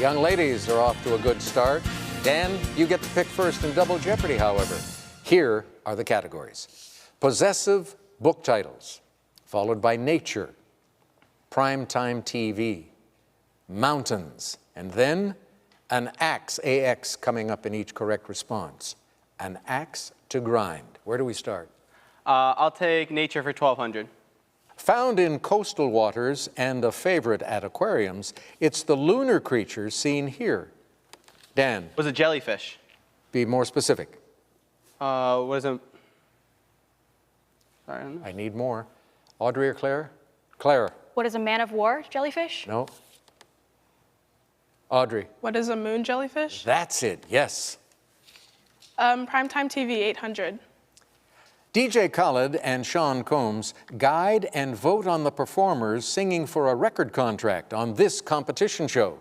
young ladies are off to a good start. Dan, you get to pick first in Double Jeopardy, however. Here are the categories. Possessive book titles, followed by nature, primetime TV, mountains, and then an axe, AX, coming up in each correct response. An axe to grind. Where do we start? I'll take nature for 1,200. Found in coastal waters and a favorite at aquariums, it's the lunar creatures seen here. Dan. Was a jellyfish. Be more specific. What is a... Sorry, I need more. Audrey or Claire? Claire. What is a man-of-war jellyfish? No. Audrey. What is a moon jellyfish? That's it, yes. Primetime TV, 800. DJ Khaled and Sean Combs guide and vote on the performers singing for a record contract on this competition show.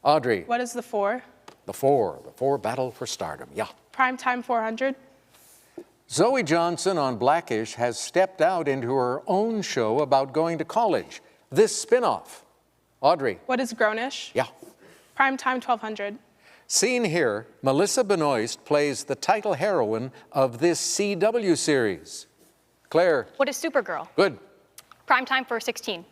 Audrey. What is the 4? The four battle for stardom, yeah. Primetime, 400. Zoe Johnson on Blackish has stepped out into her own show about going to college. This spin-off. Audrey. What is Grownish? Yeah. Primetime, 1200. Seen here, Melissa Benoist plays the title heroine of this CW series. Claire. What is Supergirl? Good. Primetime for 16.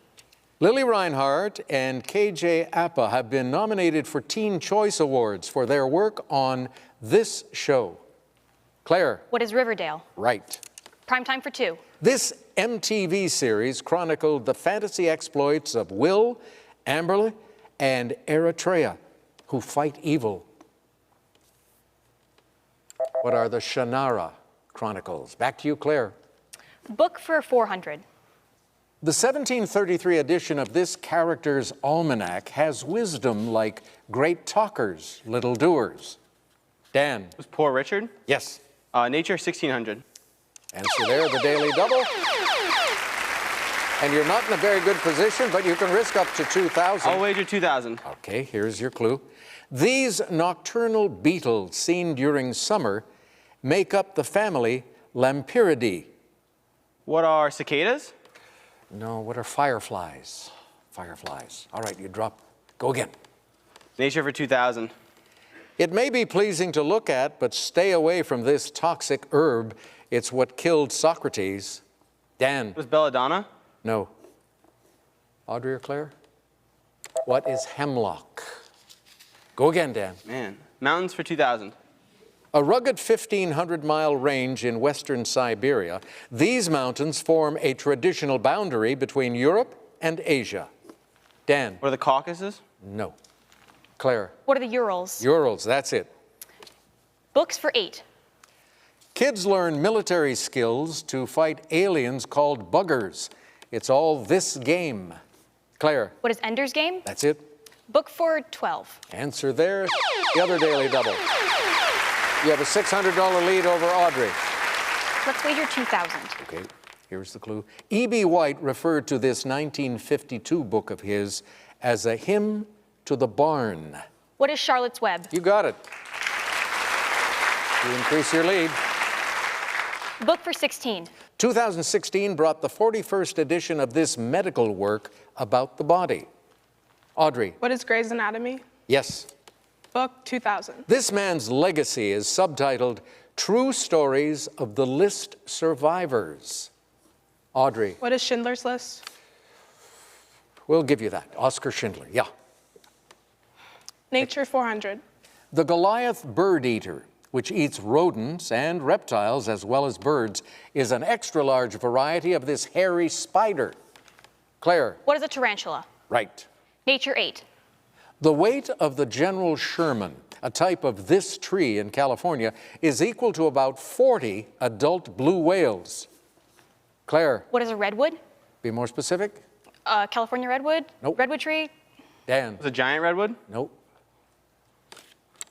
Lily Reinhart and KJ Apa have been nominated for Teen Choice Awards for their work on this show. Claire. What is Riverdale? Right. Primetime for 2. This MTV series chronicled the fantasy exploits of Will, Amberly, and Eritrea, who fight evil. What are the Shannara Chronicles? Back to you, Claire. Book for 400. The 1733 edition of this character's almanac has wisdom like great talkers, little doers. Dan. Was Poor Richard? Yes. Nature, 1,600. Answer there, the Daily Double. And you're not in a very good position, but you can risk up to 2,000. I'll wager 2,000. Okay, here's your clue. These nocturnal beetles seen during summer make up the family Lampyridae. What are cicadas? No, what are fireflies? Fireflies. All right, you drop. Go again. Nature for 2,000. It may be pleasing to look at, but stay away from this toxic herb. It's what killed Socrates. Dan. Was belladonna? No. Audrey or Claire? What is hemlock? Go again, Dan. Man. Mountains for 2,000. A rugged 1,500-mile range in western Siberia, these mountains form a traditional boundary between Europe and Asia. Dan. What are the Caucasus? No. Claire. What are the Urals? Urals, that's it. Books for 8. Kids learn military skills to fight aliens called buggers. It's all this game. Claire. What is Ender's Game? That's it. Book for 12. Answer there, the other Daily Double. You have a $600 lead over Audrey. Let's wager 2,000. Okay, here's the clue. E.B. White referred to this 1952 book of his as a hymn to the barn. What is Charlotte's Web? You got it. You increase your lead. Book for 16. 2016 brought the 41st edition of this medical work about the body. Audrey. What is Grey's Anatomy? Yes. Book, 2000. This man's legacy is subtitled True Stories of the List Survivors. Audrey. What is Schindler's List? We'll give you that. Oscar Schindler, yeah. Nature, 400. The Goliath bird eater, which eats rodents and reptiles as well as birds, is an extra-large variety of this hairy spider. Claire. What is a tarantula? Right. Nature, 8. The weight of the General Sherman, a type of this tree in California, is equal to about 40 adult blue whales. Claire. What is a redwood? Be more specific. California redwood? Nope. Redwood tree? Dan. Was a giant redwood? Nope.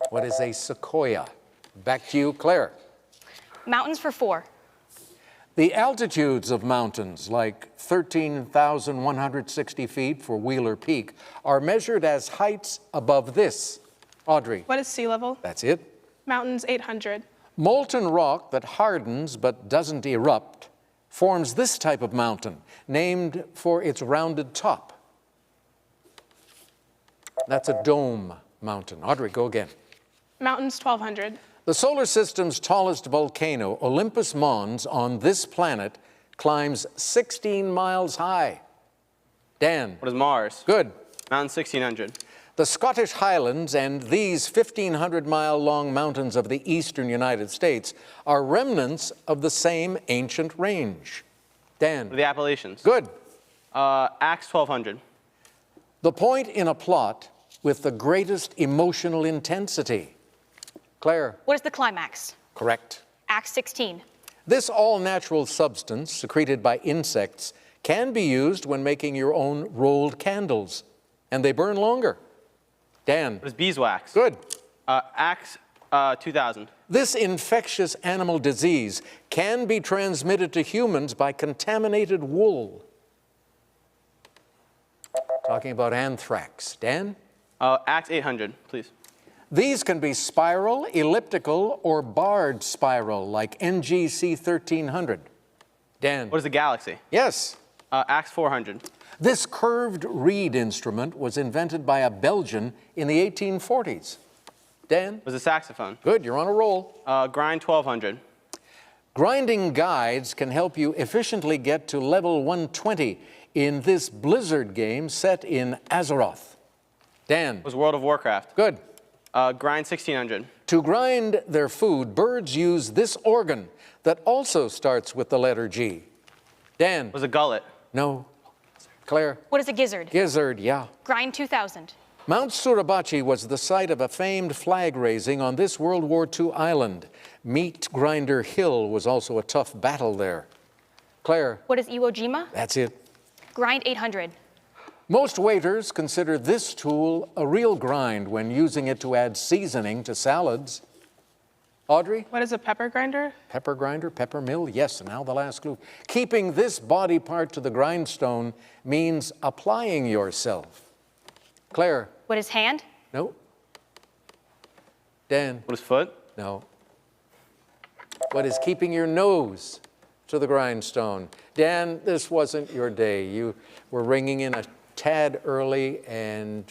What is a sequoia? Back to you, Claire. Mountains for 4. The altitudes of mountains, like 13,160 feet for Wheeler Peak, are measured as heights above this. Audrey. What is sea level? That's it. Mountains, 800. Molten rock that hardens but doesn't erupt forms this type of mountain, named for its rounded top. That's a dome mountain. Audrey, go again. Mountains, 1,200. The solar system's tallest volcano, Olympus Mons, on this planet climbs 16 miles high. Dan. What is Mars? Good. Mountains, 1,600. The Scottish Highlands and these 1,500-mile-long mountains of the eastern United States are remnants of the same ancient range. Dan. The Appalachians. Good. Acts, 1,200. The point in a plot with the greatest emotional intensity. Claire. What is the climax? Correct. Act 16. This all-natural substance secreted by insects can be used when making your own rolled candles, and they burn longer. Dan. What is beeswax? Good. Acts, 2,000. This infectious animal disease can be transmitted to humans by contaminated wool. Talking about anthrax. Dan? Acts, 800, please. These can be spiral, elliptical, or barred spiral, like NGC 1300. Dan? What is the galaxy? Yes. Acts, 400. This curved reed instrument was invented by a Belgian in the 1840s. Dan? What is a saxophone? Good, you're on a roll. Grind, 1,200. Grinding guides can help you efficiently get to level 120 in this Blizzard game set in Azeroth. Dan? What is World of Warcraft? Good. Grind, 1,600. To grind their food, birds use this organ that also starts with the letter G. Dan? What is a gullet? No. Claire? What is a gizzard? Gizzard, yeah. Grind 2000. Mount Suribachi was the site of a famed flag raising on this World War II island. Meat Grinder Hill was also a tough battle there. Claire? What is Iwo Jima? That's it. Grind 800. Most waiters consider this tool a real grind when using it to add seasoning to salads. Audrey? What is a pepper grinder? Pepper grinder, pepper mill, yes, and now the last clue. Keeping this body part to the grindstone means applying yourself. Claire? What is hand? No. Dan? What is foot? No. What is keeping your nose to the grindstone? Dan, this wasn't your day. You were ringing in a tad early and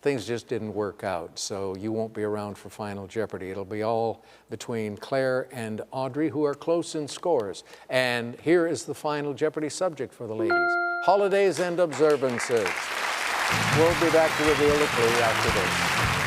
things just didn't work out. So you won't be around for Final Jeopardy. It'll be all between Claire and Audrey, who are close in scores. And here is the Final Jeopardy subject for the ladies: holidays and observances. We'll be back to reveal the clue after this.